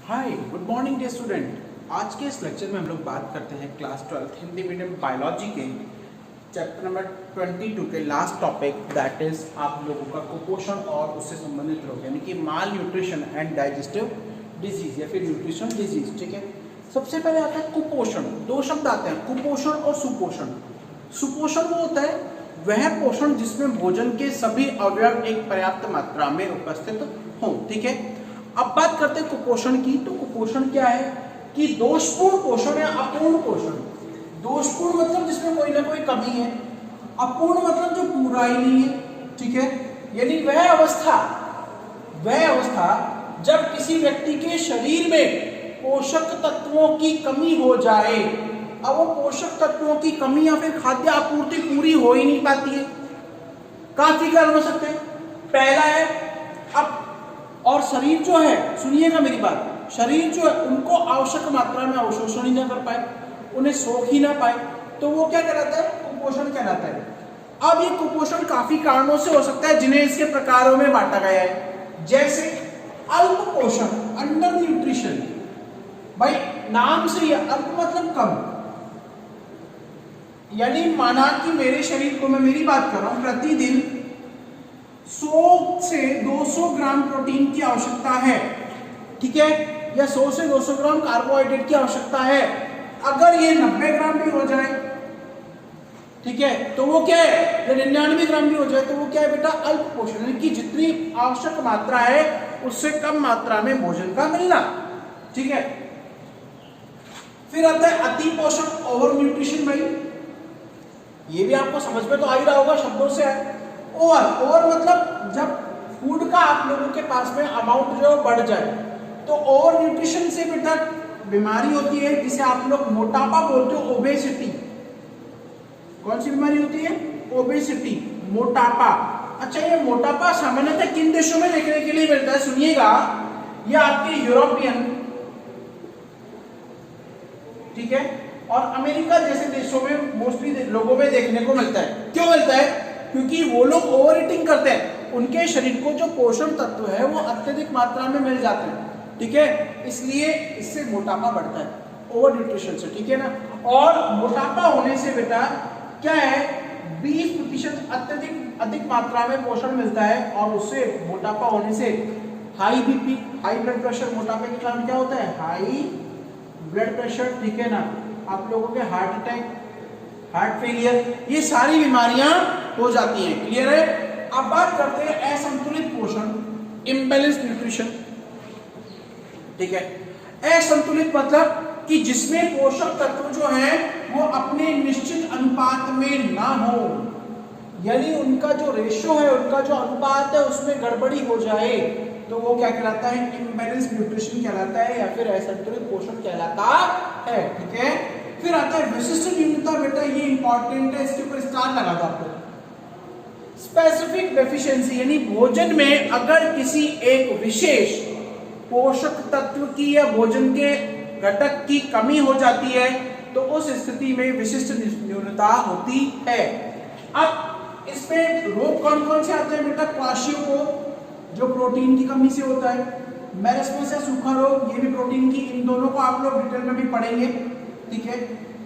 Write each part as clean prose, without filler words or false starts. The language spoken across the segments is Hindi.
Hi good morning day student. आज के इस लेक्चर में हम लोग बात करते हैं क्लास 12 हिंदी मीडियम बायोलॉजी के चैप्टर नंबर 22 के लास्ट टॉपिक दैट इज आप लोगों का कुपोषण और उससे संबंधित रोग यानी कि माल न्यूट्रिशन एंड डाइजेस्टिव डिजीज या फिर न्यूट्रिशन डिजीज। ठीक है, सबसे पहले आता है कुपोषण। दो शब्द आते हैं, कुपोषण और सुपोषण। सुपोषण वो होता है वह पोषण जिसमें भोजन के सभी अवयव एक पर्याप्त मात्रा में उपस्थित हों। ठीक है, अब बात करते हैं कुपोषण की। तो कुपोषण क्या है कि दोषपूर्ण पोषण या अपूर्ण पोषण। दोषपूर्ण मतलब जिसमें कोई ना कोई कमी है, अपूर्ण मतलब जो पूरा ही नहीं है। ठीक है, यानी वह अवस्था जब किसी व्यक्ति के शरीर में पोषक तत्वों की कमी हो जाए। अब वो पोषक तत्वों की कमी या फिर खाद्य आपूर्ति पूरी हो ही नहीं पाती है। काफी कारण हो सकते हैं। पहला है अब और शरीर जो है, सुनिएगा मेरी बात, शरीर जो है उनको आवश्यक मात्रा में अवशोषण ही ना कर पाए, उन्हें सोख ही ना पाए, तो वो क्या कहलाता है? कुपोषण कहलाता है। अब ये कुपोषण काफी कारणों से हो सकता है जिन्हें इसके प्रकारों में बांटा गया है। जैसे अल्प पोषण, अंडर न्यूट्रिशन। भाई नाम से ही अल्प मतलब कम, यानी माना कि मेरे शरीर को, मैं मेरी बात कर रहा हूं, प्रतिदिन 100 से 200 ग्राम प्रोटीन की आवश्यकता है। ठीक है, या 100 से 200 ग्राम कार्बोहाइड्रेट की आवश्यकता है। अगर ये 90 ग्राम भी हो जाए, ठीक है, तो वो क्या है? या 99 ग्राम भी हो जाए तो वो क्या है बेटा? अल्प पोषण, यानी कि जितनी आवश्यक मात्रा है उससे कम मात्रा में भोजन का मिलना। ठीक है, फिर आता है अति पोषण, ओवर न्यूट्रिशन। भाई ये भी आपको समझ में तो आ ही रहा होगा, शब्दों से है। ओवर मतलब जब फूड का आप लोगों के पास में अमाउंट जो बढ़ जाए, तो ओवर न्यूट्रिशन से बेटा बीमारी होती है जिसे आप लोग मोटापा बोलते हो, ओबेसिटी। कौन सी बीमारी होती है? ओबेसिटी, मोटापा। अच्छा, ये मोटापा सामान्यतः किन देशों में देखने के लिए मिलता है? सुनिएगा, ये आपके यूरोपियन, ठीक है, और अमेरिका जैसे देशों में मोस्टली लोगों में देखने को मिलता है। क्यों मिलता है? क्योंकि वो लोग ओवर ईटिंग करते हैं, उनके शरीर को जो पोषण तत्व है वो अत्यधिक मात्रा में मिल जाते हैं। ठीक है, इसलिए इससे मोटापा बढ़ता है, ओवर न्यूट्रिशन से। ठीक है ना, और मोटापा होने से बेटा क्या है? 20% अधिक मात्रा में पोषण मिलता है, और उससे मोटापा होने से high BP, high blood pressure, मोटापे के कारण क्या होता है? High blood pressure. ठीक है ना, आप लोगों के हार्ट अटैक, हार्ट फेलियर, ये सारी बीमारियां हो जाती हैं। क्लियर है? अब बात करते हैं असंतुलित पोषण, इम्बैलेंस न्यूट्रिशन। ठीक है, असंतुलित मतलब कि जिसमें पोषक तत्व जो है वो अपने निश्चित अनुपात में ना हो, यानी उनका जो रेशो है, उनका जो अनुपात है उसमें गड़बड़ी हो जाए, तो वो क्या कहलाता है? इम्बैलेंस न्यूट्रिशन कहलाता है, या फिर असंतुलित पोषण कहलाता है। ठीक है, फिर आता है विशिष्ट न्यूनता। बेटा ये इंपॉर्टेंट है, इसके ऊपर स्टार लगा दो आपको। स्पेसिफिक डेफिशिएंसी, यानी भोजन में अगर किसी एक विशेष पोषक तत्व की या भोजन के घटक की कमी हो जाती है तो उस स्थिति में विशिष्ट न्यूनता होती है। अब इसमें रोग कौन कौन से आते हैं बेटा? क्वाशियोकोर जो प्रोटीन की कमी से होता है, मेरिस्मस या सूखा रोग, ये भी प्रोटीन की, इन दोनों को आप लोग डिटेल में भी पढ़ेंगे। ठीक है,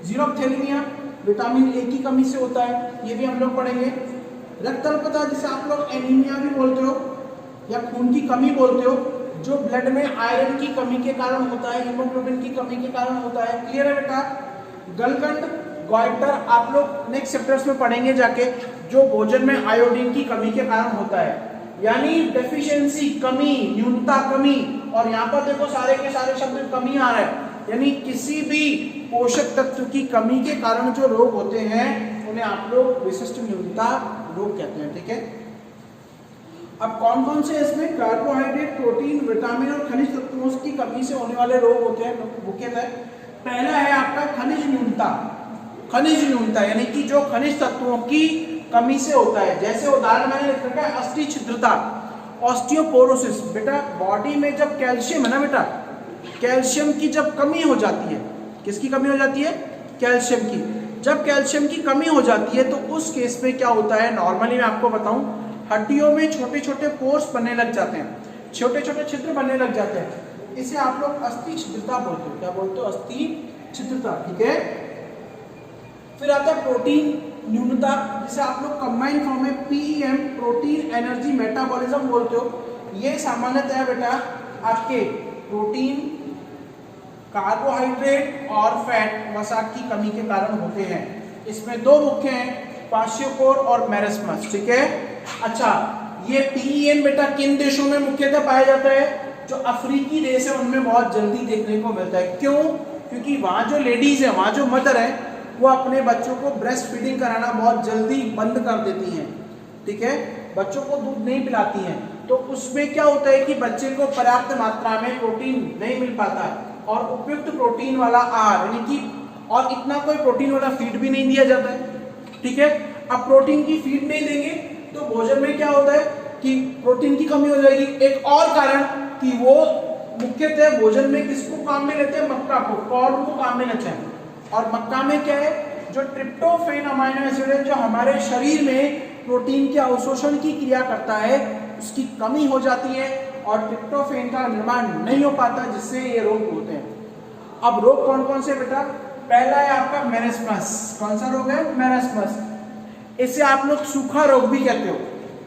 जीरोथैलेमिया विटामिन ए की कमी से होता है, ये भी हम लोग पढ़ेंगे। रक्तअल्पता जिसे आप लोग एनीमिया भी बोलते हो या खून की कमी बोलते हो, जो ब्लड में आयरन की कमी के कारण होता है, हीमोग्लोबिन की कमी के कारण होता है। क्लियर है बेटा? गलगंड, गॉइटर आप लोग नेक्स्ट चैप्टर्स में पढ़ेंगे जाके, जो भोजन में आयोडीन की कमी के कारण होता है, यानी डेफिशिएंसी, कमी, न्यूनता, कमी। और यहाँ पर देखो सारे के सारे शब्द कमी आ रहा है, यानी किसी भी पोषक तत्व की कमी के कारण जो रोग होते हैं उन्हें आप लोग विशिष्ट न्यूनता रोग कहते हैं। ठीक है, अब कौन कौन से इसमें कार्बोहाइड्रेट, प्रोटीन, विटामिन और खनिज तत्वों की कमी से होने वाले रोग होते हैं मुख्यतः। पहला है आपका खनिज न्यूनता। खनिज न्यूनता यानी कि जो खनिज तत्वों की कमी से होता है, जैसे उदाहरण मैंने लिख रखा है अस्थि छिद्रता, ऑस्टियोपोरोसिस। बेटा बॉडी में जब कैल्शियम है ना बेटा, कैल्शियम की जब कमी हो जाती है, किसकी कमी हो जाती है? कैल्शियम की। जब कैल्शियम की कमी हो जाती है तो उस केस में क्या होता है? नॉर्मली मैं आपको बताऊं, हड्डियों में छोटे छोटे पोर्स बनने लग जाते हैं, छोटे छोटे छिद्र बनने लग जाते हैं। इसे आप लोग अस्थि छिद्रता बोलते हो। क्या बोलते हो? अस्थि छिद्रता। ठीक है। फिर आता है प्रोटीन न्यूनता, जिसे आप लोग कंबाइंड फॉर्म में पीईएम, प्रोटीन एनर्जी मेटाबॉलिज्म बोलते हो। ये सामान्यतः बेटा आपके प्रोटीन, कार्बोहाइड्रेट और फैट वसा की कमी के कारण होते हैं। इसमें दो मुख्य हैं, क्वाशियोकोर और मेरिस्मस। ठीक है। अच्छा, ये पीईएम बेटा किन देशों में मुख्यतः पाया जाता है? जो अफ्रीकी देश है उनमें बहुत जल्दी देखने को मिलता है। क्यों? क्योंकि वहां जो लेडीज है, वहां जो मदर है, वो अपने बच्चों को ब्रेस्ट फीडिंग कराना बहुत जल्दी बंद कर देती हैं। ठीक है। बच्चों को दूध नहीं पिलाती हैं, तो उसमें क्या होता है कि बच्चे को पर्याप्त मात्रा में प्रोटीन नहीं मिल पाता और उपयुक्त प्रोटीन वाला आहार यानी कि और इतना कोई प्रोटीन वाला फीड भी नहीं दिया जाता है। ठीक है। अब प्रोटीन की फीड नहीं देंगे तो भोजन में क्या होता है कि प्रोटीन की कमी हो जाएगी। एक और कारण कि वो मुख्यतः भोजन में किसको काम में लेते हैं? मक्का को, कॉर्न को काम में लेते हैं। और मक्का में क्या है? जो ट्रिप्टोफैन अमीनो एसिड है, जो हमारे शरीर में प्रोटीन के अवशोषण की क्रिया करता है, उसकी कमी हो जाती है और ट्रिप्टोफैन का निर्माण नहीं हो पाता, जिससे ये रोग होते हैं। अब रोग कौन कौन से बेटा? पहला है आपका मेरिस्मस। कौन सा रोग है? मेरिस्मस। इसे आप लोग सूखा रोग भी कहते हो।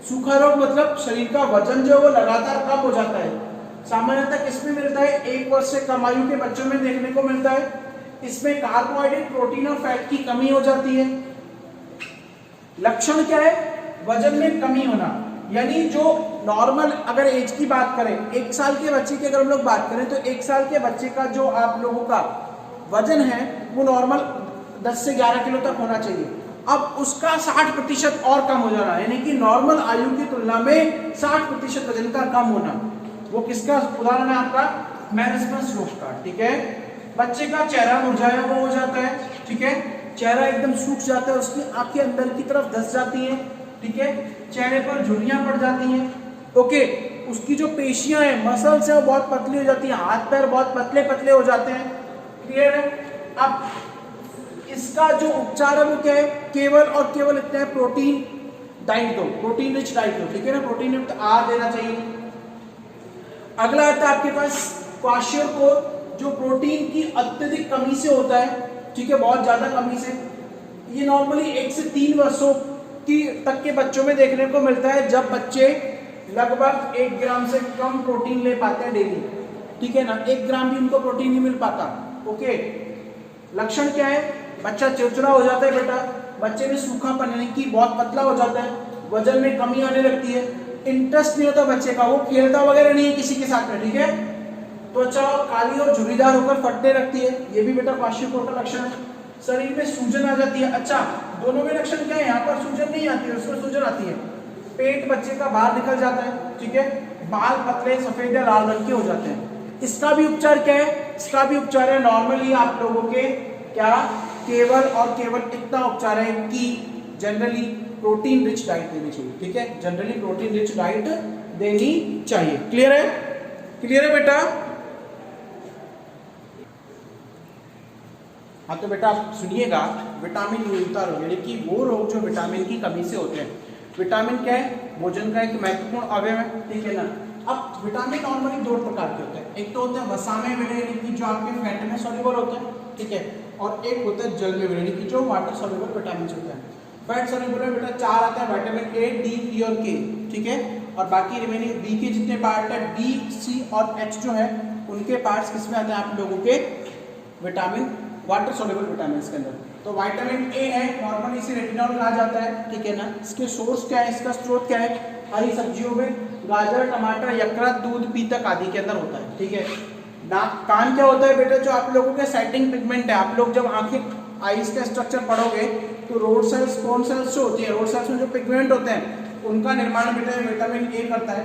सूखा रोग मतलब शरीर का वजन जो है वो लगातार कम हो जाता है। सामान्यतः किसमें मिलता है? 1 वर्ष से कम आयु के बच्चों में देखने को मिलता है। इसमें कार्बोहाइड्रेट, प्रोटीन और फैट की कमी हो जाती है। लक्षण क्या है? वजन में कमी होना, यानी जो नॉर्मल अगर एज की बात करें, 1 साल के बच्चे की अगर हम लोग बात करें तो 1 साल के बच्चे का जो आप लोगों का वजन है वो नॉर्मल 10 से 11 किलो तक होना चाहिए। अब उसका 60% और कम हो जाना, यानी कि नॉर्मल आयु की तुलना में 60% वजन का कम होना। वो किसका उदाहरण है? आपका मेरिस्मस रोग का। ठीक है। बच्चे का चेहरा मुरझाया हुआ हो जाता है। ठीक है। चेहरा एकदम सूख जाता है, उसकी आंखें अंदर की तरफ धंस जाती हैं। ठीक है। चेहरे पर झुर्रियां पड़ जाती हैं। ओके। उसकी जो पेशियां हैं, मसल्स हैं, वो बहुत पतली हो जाती हैं, हाथ पैर बहुत पतले पतले हो जाते हैं। क्लियर है? अब इसका जो उपचार है वो क्या है? केवल और केवल इतना है, प्रोटीन डाइट दो, प्रोटीन रिच डाइट दो। ठीक है ना। प्रोटीन युक्त आहार देना चाहिए। अगला आता है आपके पास क्वाशियोकोर, जो प्रोटीन की अत्यधिक कमी से होता है। ठीक है। बहुत ज्यादा कमी से। ये नॉर्मली 1 से 3 वर्षों की तक के बच्चों में देखने को मिलता है, जब बच्चे लगभग 1 ग्राम से कम प्रोटीन ले पाते हैं डेली। ठीक है ना। 1 ग्राम भी उनको प्रोटीन नहीं मिल पाता। ओके। लक्षण क्या है? बच्चा चिड़चिड़ा हो जाता है बेटा, बच्चे में सूखापन यानी कि बहुत पतला हो जाता है, वजन में कमी आने लगती है, इंटरेस्ट नहीं होता बच्चे का, वो खेलता वगैरह नहीं है किसी के साथ में। ठीक है। त्वचा काली और झुर्रीदार होकर फटने लगती है, ये भी बेटा क्वाशियोकोर का लक्षण है। शरीर में सूजन आ जाती है। अच्छा, दोनों में लक्षण क्या है? यहाँ पर सूजन नहीं आती है, उसमें सूजन आती है। पेट बच्चे का बाहर निकल जाता है। ठीक है। बाल पतले सफेद या लाल रंग के हो जाते हैं। इसका भी उपचार क्या है? इसका भी उपचार है नॉर्मली आप लोगों के क्या केवल और केवल इतना उपचार है कि जनरली प्रोटीन रिच डाइट देनी चाहिए। ठीक है। जनरली प्रोटीन रिच डाइट देनी चाहिए। क्लियर है? क्लियर है बेटा? हाँ, तो बेटा आप सुनिएगा, विटामिन न्यूनता रोग यानी कि वो रोग जो विटामिन की कमी से होते हैं। विटामिन क्या है? भोजन का एक महत्वपूर्ण अवयव है। ठीक है ना। अब विटामिन नॉर्मली 2 प्रकार के होते हैं। एक तो होते हैं वसा में मिले यानी कि जो आपके फैट में सॉल्युबल होते हैं। ठीक है। और एक होता है जल में मिले यानी कि जो वाटर सॉल्युबल विटामिन होते हैं। फैट सॉल्युबल में बेटा 4 आते हैं, विटामिन ए, डी, ई और के। ठीक है। और बाकी रिमेनिंग बी के जितने पार्ट है, डी, सी और एच जो है, उनके पार्ट्स किसमें आते हैं? आप लोगों के विटामिन वाटर सॉल्युबल विटामिन के अंदर। तो विटामिन ए है, नॉर्मली इसे रेटिनॉल कहा जाता है। ठीक है ना। इसके सोर्स क्या है? इसका स्रोत क्या है? हरी सब्जियों में गाजर, टमाटर, यकृत, दूध, पीतक आदि के अंदर होता है। ठीक है ना। कान क्या होता है बेटा? जो आप लोगों के सेटिंग पिगमेंट है, आप लोग जब आंखें आईज का स्ट्रक्चर पढ़ोगे तो रोड सेल्स, कोन सेल्स जो होती है, रोड सेल्स में जो पिगमेंट होते हैं उनका निर्माण बेटा विटामिन ए करता है।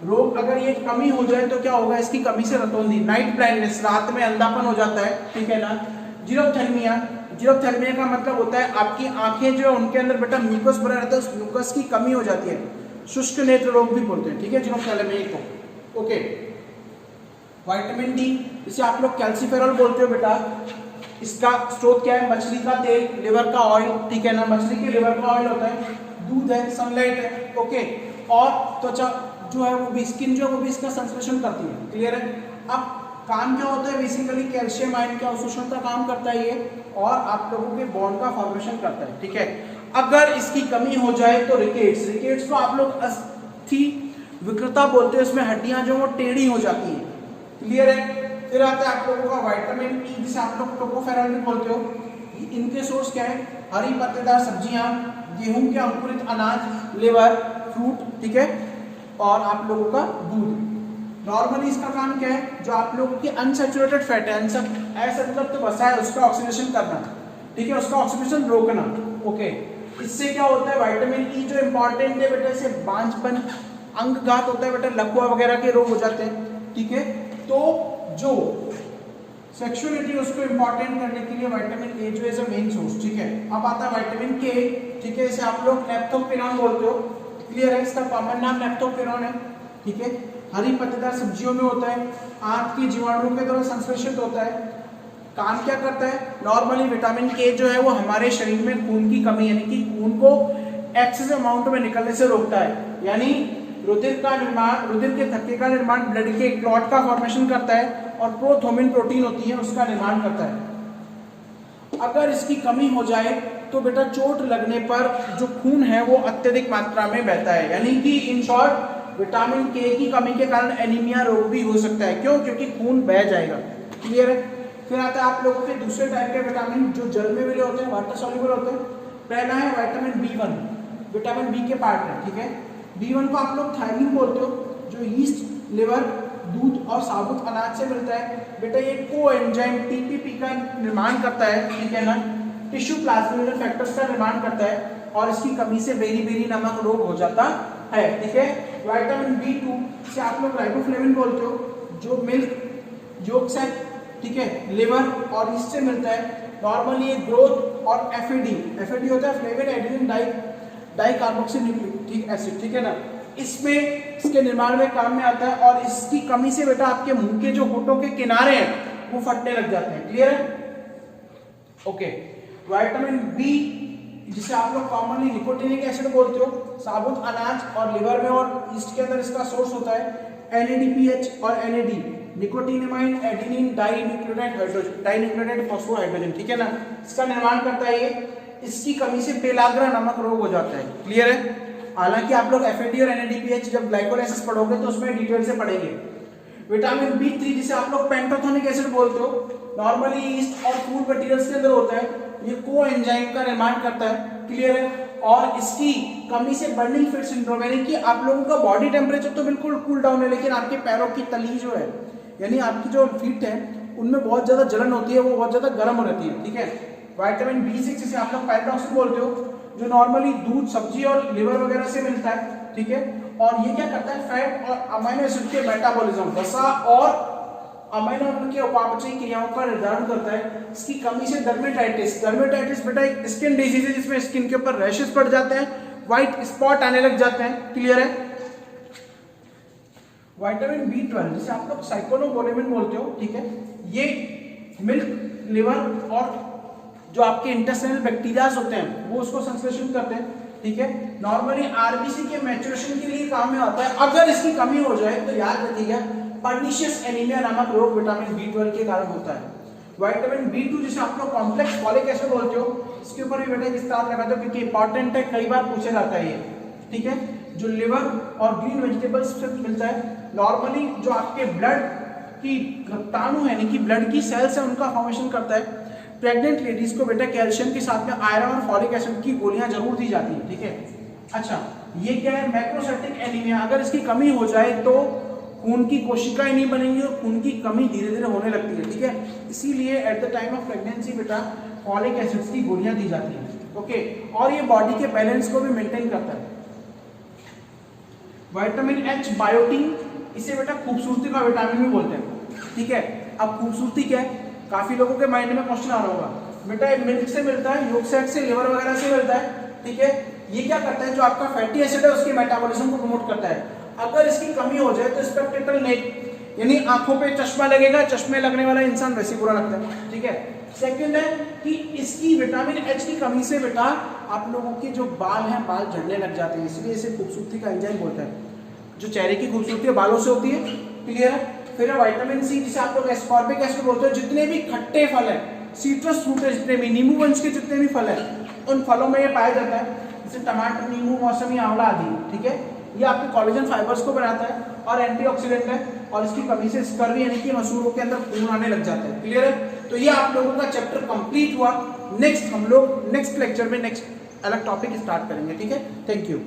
रोग अगर ये कमी हो जाए तो क्या होगा? इसकी कमी से रतौंधी, नाइट ब्लाइंडनेस, रात में अंधापन हो जाता है। ठीक है ना। जीरोथेल्मिया, जीरोथेल्मिया का मतलब होता है आपकी आंखें जो है उनके अंदर बेटा म्यूकस भरा रहता है, उस म्यूकस की कमी हो जाती है, शुष्क नेत्र रोग भी बोलते हैं। ठीक है। जीरोथेल्मिया को। ओके। विटामिन डी, इसे आप लोग कैल्सीफेरॉल बोलते हो बेटा। इसका स्रोत क्या है? मछली का तेल, लिवर का ऑयल। ठीक है ना। मछली के लिवर का ऑयल होता है, दूध है, सनलाइट है। ओके। और त्वचा जो है वो भी, स्किन जो है वो भी इसका संश्लेषण करती है। क्लियर है? अब काम क्या होता है, बेसिकली कैल्शियम आयन का अवशोषण का काम करता है ये, और आप लोगों के बॉन्ड का फॉर्मेशन करता है, ठीक है। अगर इसकी कमी हो जाए तो रिकेट्स, रिकेट्स को आप लोग अस्थि विकृता बोलते हैं, उसमें हड्डियां जो वो टेढ़ी हो जाती हैं, क्लियर है। फिर आता है आप लोगों का विटामिन ई, जिसे आप लोग टोकोफेरॉल भी बोलते हो। इनके सोर्स क्या है, हरी पत्तेदार सब्जियां, गेहूं के अंकुरित अनाज, लिवर, फ्रूट, ठीक है, और आप लोगों का दूध। नॉर्मली इसका काम क्या है, जो आप लोगों की अनसैचुरेटेड फैट है, असंतृप्त वसा है, उसका ऑक्सीडेशन करना, ठीक है, उसका ऑक्सीडेशन रोकना, ओके। इससे क्या होता है, विटामिन ई जो इंपॉर्टेंट है बेटा, इससे बांझपन, अंगघात होता है बेटा, लकवा वगैरह के रोग हो जाते हैं, ठीक है। तो जो सेक्सुअलिटी उसको इंपॉर्टेंट करने के लिए विटामिन ए जो है मेन सोर्स, ठीक है। अब आता है विटामिन के, ठीक है, इसे आप लोग नेप्थोक्विनोन बोलते हो, क्लियर है, इसका कॉमन नाम नेप्थोक्विनोन है, ठीक है। हरी पत्तेदार सब्जियों में होता है, आंत के जीवाणुओं के द्वारा संश्लेषित होता है। काम क्या करता है, नॉर्मली विटामिन के जो है वो हमारे शरीर में खून की कमी, यानी कि खून को एक्सेस अमाउंट में निकलने से रोकता है, यानी रुधिर का निर्माण, रुधिर के थक्के का निर्माण, ब्लड के क्लॉट का फॉर्मेशन करता है, और प्रोथोमिन प्रोटीन होती है उसका निर्माण करता है। अगर इसकी कमी हो जाए तो बेटा चोट लगने पर जो खून है वो अत्यधिक मात्रा में बहता है, यानी कि इन शॉर्ट विटामिन के की कमी के कारण एनीमिया रोग भी हो सकता है। क्यों? क्योंकि खून बह जाएगा, क्लियर है। फिर आता है आप लोगों के दूसरे टाइप के विटामिन जो जल में मिले होते हैं, वाटर सॉल्युबल होते हैं। पहला है विटामिन बी1, विटामिन बी के पार्ट है, ठीक है। बी1 को आप लोग थायमिन बोलते हो, जो ईस्ट, लिवर, दूध और साबुत अनाज से मिलता है। बेटा ये कोएंजाइम टीपीपी का निर्माण करता है, ठीक है ना, टिश्यू प्लाज्मिक फैक्टर्स का निर्माण करता है, और इसकी कमी से बेरी-बेरी नामक रोग हो जाता है, ठीक है। विटामिन बी2 से आप लोग राइबोफ्लेविन बोलते हो, जो मिल्क, यॉक से, ठीक है, लिवर और ईस्ट से मिलता है। नॉर्मली ये ग्रोथ और एफएडी होता है, फ्लेविन एडेनिन डाइकार्बोक्सी न्यूक्लिक एसिड, ठीक है ना, इसमें इसके निर्माण में काम में आता है। और इसकी कमी से बेटा आपके मुंह के जो होठों के किनारे हैं वो फटने लग जाते हैं, क्लियर है, ओके। विटामिन बी जिसे आप लोग कॉमनली निकोटिनिक एसिड बोलते हो, साबुत अनाज और लिवर में और ईस्ट के अंदर इसका सोर्स होता है। NADPH और NAD, nicotinamide adenine dinucleotide hydrogen, dinucleotide phosphohydrogen, ठीक है ना, इसका निर्माण करता है ये। इसकी कमी से पेलाग्रा नामक रोग हो जाता है, क्लियर है। हालांकि आप लोग FAD और NADPH जब ग्लाइकोलाइसिस पढ़ोगे तो उसमें डिटेल से पढ़ेंगे। विटामिन B3 जिसे आप लोग पेंटाथोनिक एसिड बोलते हो, नॉर्मली ईस्ट और फूड मटेरियल्स के अंदर होता है। ये कोएंजाइम का निर्माण करता है, क्लियर है। और इसकी कमी से बर्निंग फिट सिंड्रोम, यानी कि आप लोगों का बॉडी टेम्परेचर तो बिल्कुल कूल डाउन है, लेकिन आपके पैरों की तली जो है, यानी आपकी जो फीट है उनमें बहुत ज्यादा जलन होती है, वो बहुत ज्यादा गर्म हो रहती है, ठीक है। विटामिन B6 जिसे आप लोग पाइरोक्सिन बोलते हो, जो नॉर्मली दूध, सब्जी और लिवर वगैरह से मिलता है, ठीक है। और ये क्या करता है, फैट और अमीनो एसिड के मेटाबॉलिज्म, वसा और अमीनो एसिड के उपापचयी क्रियाओं का निर्धारण करता है। इसकी कमी से डर्मेटाइटिस, डर्मेटाइटिस बेटा एक स्किन डिजीज है जिसमें स्किन के ऊपर रैशेस पड़ जाते हैं, व्हाइट स्पॉट आने लग जाते हैं, क्लियर है। विटामिन B12 जिसे आप लोग साइक्लोबोलेमिन बोलते हो, ठीक है, ये मिल्क, लिवर और जो आपके इंटेस्टाइनल बैक्टीरियाज होते हैं वो उसको संश्लेषित करते हैं, ठीक है। नॉर्मली RBC के मैच्योरेशन के लिए काम में आता है। अगर इसकी कमी हो जाए तो याद रखिएगा पर्निशियस एनीमिया नामक रोग विटामिन B12 के कारण होता है। विटामिन B2 जिसे आप लोग कॉम्प्लेक्स फॉलिक एसिड बोलते हो, इसके ऊपर भी बेटा विस्तार लगा दो क्योंकि इंपॉर्टेंट है, कई बार पूछा जाता है ये, ठीक है। जो लिवर और ग्रीन वेजिटेबल्स से मिलता है। नॉर्मली जो आपके ब्लड की रक्ताणु है, यानी कि ब्लड की सेल्स है, उनका फॉर्मेशन करता है। प्रेग्नेंट लेडीज को बेटा कैल्शियम के साथ में आयरन और फॉलिक एसिड की गोलियां जरूर दी जाती है, ठीक है। अच्छा, ये क्या है, मैक्रोसाइटिक एनीमिया, अगर इसकी कमी हो जाए तो खून की कोशिकाएं नहीं बनेंगी और खून की कमी धीरे धीरे होने लगती है, ठीक है। इसीलिए at the time of pregnancy बेटा फॉलिक एसिड्स की गोलियां दी जाती हैं, ओके। और ये बॉडी के बैलेंस को भी मेंटेन करता है। विटामिन H बायोटीन, इसे बेटा खूबसूरती का विटामिन भी बोलते हैं, ठीक है। अब खूबसूरती क्या है, काफी लोगों के माइंड में क्वेश्चन आ रहा होगा, बेटा मिल्क से मिलता है, यॉक साइड से, लिवर वगैरह से मिलता है, ठीक है। ये क्या करता है, जो आपका फैटी एसिड है उसके मेटाबॉलिज्म को प्रमोट करता है। अगर इसकी कमी हो जाए तो स्पेक्टेकल नेक, यानी आंखों पे चश्मा लगेगा, चश्मे लगने वाला इंसान वैसे बुरा लगता है, ठीक है। सेकंड है कि इसकी विटामिन H की कमी से बेटा आप लोगों के जो बाल हैं, बाल झड़ने लग जाते हैं, इसलिए इसे खूबसूरती का एंजाइम बोलता है। जो चेहरे की खूबसूरती बालों से होती है, क्लियर है। फिर विटामिन सी जिसे आप लोग एस्कॉर्बिक एसिड बोलते हो। जितने भी खट्टे फल है, सिट्रस फ्रूट है, जितने भी नींबू वंश के जितने भी फल है, उन फलों में ये पाया जाता है, जैसे टमाटर, नींबू, मौसमी, आंवला आदि। ठीक है, ये आपके कोलेजन फाइबर्स को बनाता है और एंटीऑक्सीडेंट है, और इसकी कमी से स्कर्वी यानी कि मसूड़ों के अंदर खून आने लग जाता है। क्लियर है? तो ये आप लोगों का चैप्टर कंप्लीट हुआ। नेक्स्ट हम लोग नेक्स्ट लेक्चर में नेक्स्ट अलग टॉपिक स्टार्ट करेंगे। ठीक है, थैंक यू।